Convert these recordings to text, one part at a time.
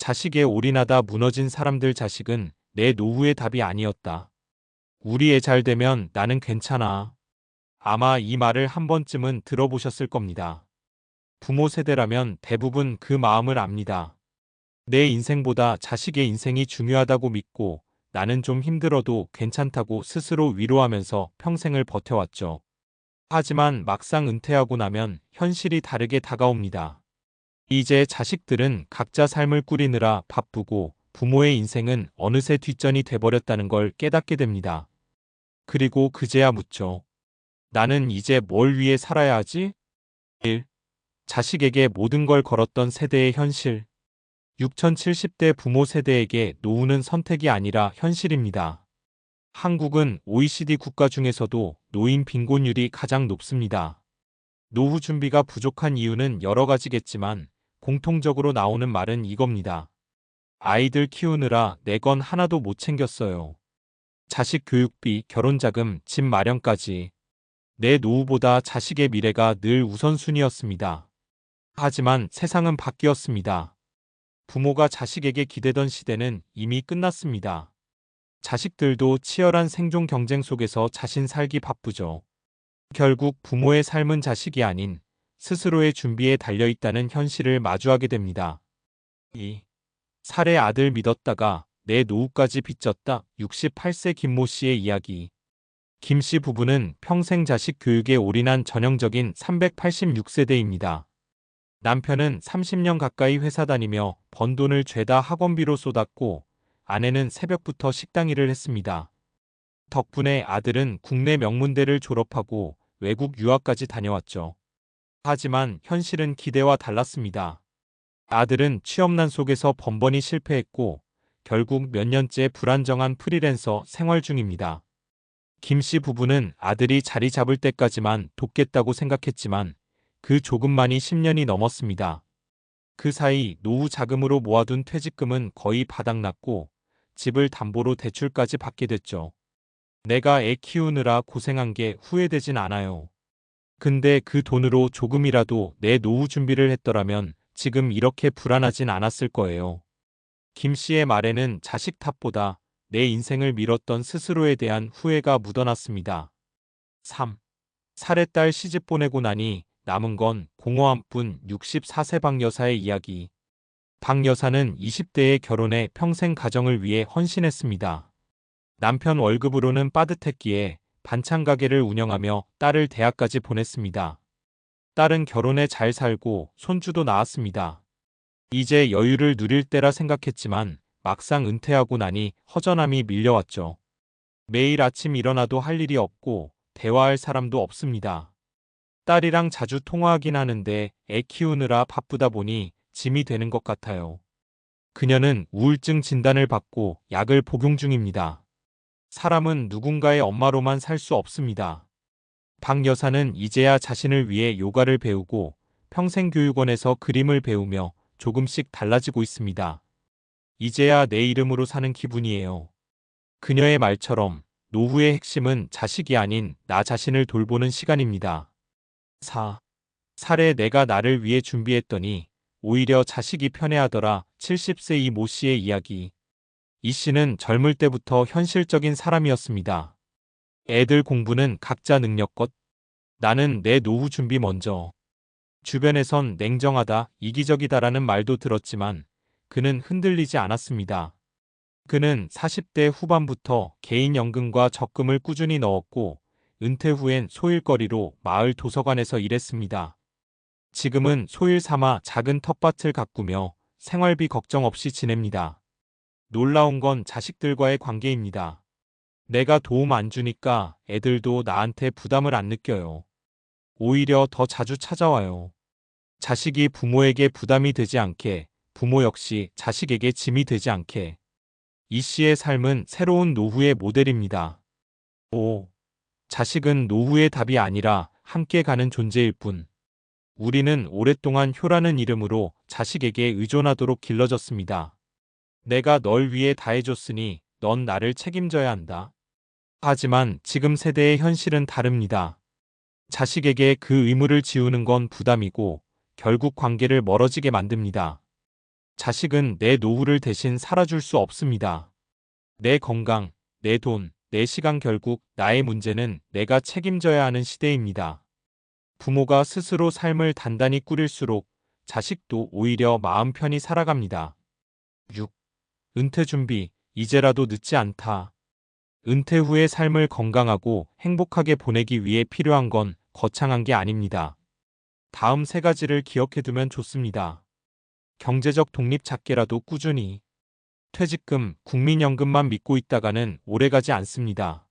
자식에 올인하다 무너진 사람들 자식은 내 노후의 답이 아니었다. 우리 애 잘 되면 나는 괜찮아. 아마 이 말을 한 번쯤은 들어보셨을 겁니다. 부모 세대라면 대부분 그 마음을 압니다. 내 인생보다 자식의 인생이 중요하다고 믿고 나는 좀 힘들어도 괜찮다고 스스로 위로하면서 평생을 버텨왔죠. 하지만 막상 은퇴하고 나면 현실이 다르게 다가옵니다. 이제 자식들은 각자 삶을 꾸리느라 바쁘고 부모의 인생은 어느새 뒷전이 돼버렸다는 걸 깨닫게 됩니다. 그리고 그제야 묻죠. 나는 이제 뭘 위해 살아야 하지? 1. 자식에게 모든 걸 걸었던 세대의 현실. 6070대 부모 세대에게 노후는 선택이 아니라 현실입니다. 한국은 OECD 국가 중에서도 노인 빈곤율이 가장 높습니다. 노후 준비가 부족한 이유는 여러 가지겠지만 공통적으로 나오는 말은 이겁니다. 아이들 키우느라 내 건 하나도 못 챙겼어요. 자식 교육비, 결혼자금, 집 마련까지. 내 노후보다 자식의 미래가 늘 우선순위였습니다. 하지만 세상은 바뀌었습니다. 부모가 자식에게 기대던 시대는 이미 끝났습니다. 자식들도 치열한 생존 경쟁 속에서 자신 살기 바쁘죠. 결국 부모의 삶은 자식이 아닌 스스로의 준비에 달려있다는 현실을 마주하게 됩니다. 2. 살해 아들 믿었다가 내 노후까지 빚졌다. 68세 김모 씨의 이야기. 김 씨 부부는 평생 자식 교육에 올인한 전형적인 386세대입니다. 남편은 30년 가까이 회사 다니며 번 돈을 죄다 학원비로 쏟았고 아내는 새벽부터 식당 일을 했습니다. 덕분에 아들은 국내 명문대를 졸업하고 외국 유학까지 다녀왔죠. 하지만 현실은 기대와 달랐습니다. 아들은 취업난 속에서 번번이 실패했고 결국 몇 년째 불안정한 프리랜서 생활 중입니다. 김 씨 부부는 아들이 자리 잡을 때까지만 돕겠다고 생각했지만 그 조금만이 10년이 넘었습니다. 그 사이 노후 자금으로 모아둔 퇴직금은 거의 바닥났고 집을 담보로 대출까지 받게 됐죠. 내가 애 키우느라 고생한 게 후회되진 않아요. 근데 그 돈으로 조금이라도 내 노후 준비를 했더라면 지금 이렇게 불안하진 않았을 거예요. 김 씨의 말에는 자식 탓보다 내 인생을 밀었던 스스로에 대한 후회가 묻어났습니다. 3. 살해딸 시집 보내고 나니 남은 건 공허함뿐. 64세 박 여사의 이야기. 박 여사는 20대에 결혼해 평생 가정을 위해 헌신했습니다. 남편 월급으로는 빠듯했기에 반찬 가게를 운영하며 딸을 대학까지 보냈습니다. 딸은 결혼해 잘 살고 손주도 낳았습니다. 이제 여유를 누릴 때라 생각했지만 막상 은퇴하고 나니 허전함이 밀려왔죠. 매일 아침 일어나도 할 일이 없고 대화할 사람도 없습니다. 딸이랑 자주 통화하긴 하는데 애 키우느라 바쁘다 보니 짐이 되는 것 같아요. 그녀는 우울증 진단을 받고 약을 복용 중입니다. 사람은 누군가의 엄마로만 살 수 없습니다. 박 여사는 이제야 자신을 위해 요가를 배우고 평생교육원에서 그림을 배우며 조금씩 달라지고 있습니다. 이제야 내 이름으로 사는 기분이에요. 그녀의 말처럼 노후의 핵심은 자식이 아닌 나 자신을 돌보는 시간입니다. 4. 살해 내가 나를 위해 준비했더니 오히려 자식이 편애하더라. 70세 이 모 씨의 이야기. 이 씨는 젊을 때부터 현실적인 사람이었습니다. 애들 공부는 각자 능력껏. 나는 내 노후 준비 먼저. 주변에선 냉정하다, 이기적이다라는 말도 들었지만 그는 흔들리지 않았습니다. 그는 40대 후반부터 개인연금과 적금을 꾸준히 넣었고 은퇴 후엔 소일거리로 마을 도서관에서 일했습니다. 지금은 소일 삼아 작은 텃밭을 가꾸며 생활비 걱정 없이 지냅니다. 놀라운 건 자식들과의 관계입니다. 내가 도움 안 주니까 애들도 나한테 부담을 안 느껴요. 오히려 더 자주 찾아와요. 자식이 부모에게 부담이 되지 않게, 부모 역시 자식에게 짐이 되지 않게. 이 씨의 삶은 새로운 노후의 모델입니다. 5. 자식은 노후의 답이 아니라 함께 가는 존재일 뿐. 우리는 오랫동안 효라는 이름으로 자식에게 의존하도록 길러졌습니다. 내가 널 위해 다 해줬으니 넌 나를 책임져야 한다. 하지만 지금 세대의 현실은 다릅니다. 자식에게 그 의무를 지우는 건 부담이고 결국 관계를 멀어지게 만듭니다. 자식은 내 노후를 대신 살아줄 수 없습니다. 내 건강, 내 돈, 내 시간 결국 나의 문제는 내가 책임져야 하는 시대입니다. 부모가 스스로 삶을 단단히 꾸릴수록 자식도 오히려 마음 편히 살아갑니다. 6. 은퇴 준비, 이제라도 늦지 않다. 은퇴 후의 삶을 건강하고 행복하게 보내기 위해 필요한 건 거창한 게 아닙니다. 다음 세 가지를 기억해두면 좋습니다. 경제적 독립 작게라도 꾸준히. 퇴직금, 국민연금만 믿고 있다가는 오래가지 않습니다.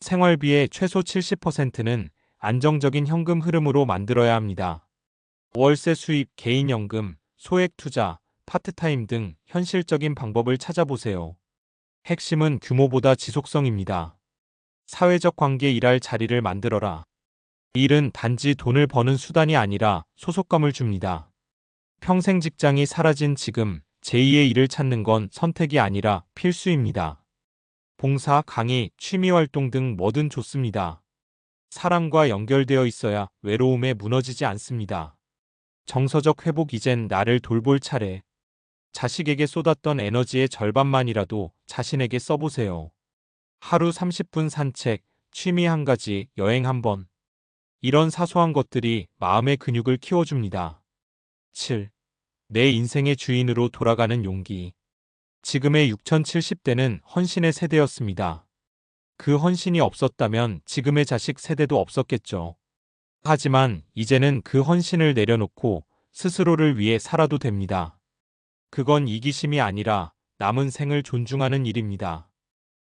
생활비의 최소 70%는 안정적인 현금 흐름으로 만들어야 합니다. 월세 수입, 개인연금, 소액 투자, 파트타임 등 현실적인 방법을 찾아보세요. 핵심은 규모보다 지속성입니다. 사회적 관계 일할 자리를 만들어라. 일은 단지 돈을 버는 수단이 아니라 소속감을 줍니다. 평생 직장이 사라진 지금 제2의 일을 찾는 건 선택이 아니라 필수입니다. 봉사, 강의, 취미활동 등 뭐든 좋습니다. 사람과 연결되어 있어야 외로움에 무너지지 않습니다. 정서적 회복, 이젠 나를 돌볼 차례. 자식에게 쏟았던 에너지의 절반만이라도 자신에게 써보세요. 하루 30분 산책, 취미 한 가지, 여행 한 번. 이런 사소한 것들이 마음의 근육을 키워줍니다. 7. 내 인생의 주인으로 돌아가는 용기. 지금의 6070대는 헌신의 세대였습니다. 그 헌신이 없었다면 지금의 자식 세대도 없었겠죠. 하지만 이제는 그 헌신을 내려놓고 스스로를 위해 살아도 됩니다. 그건 이기심이 아니라 남은 생을 존중하는 일입니다.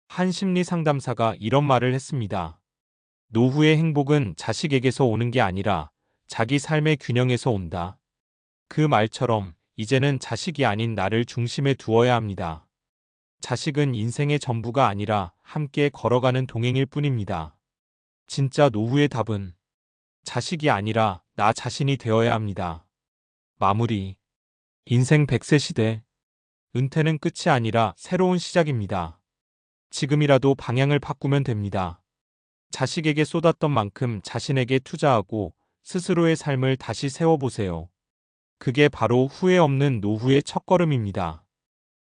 한 심리 상담사가 이런 말을 했습니다. 노후의 행복은 자식에게서 오는 게 아니라 자기 삶의 균형에서 온다. 그 말처럼 이제는 자식이 아닌 나를 중심에 두어야 합니다. 자식은 인생의 전부가 아니라 함께 걸어가는 동행일 뿐입니다. 진짜 노후의 답은 자식이 아니라 나 자신이 되어야 합니다. 마무리. 인생 100세 시대. 은퇴는 끝이 아니라 새로운 시작입니다. 지금이라도 방향을 바꾸면 됩니다. 자식에게 쏟았던 만큼 자신에게 투자하고 스스로의 삶을 다시 세워보세요. 그게 바로 후회 없는 노후의 첫걸음입니다.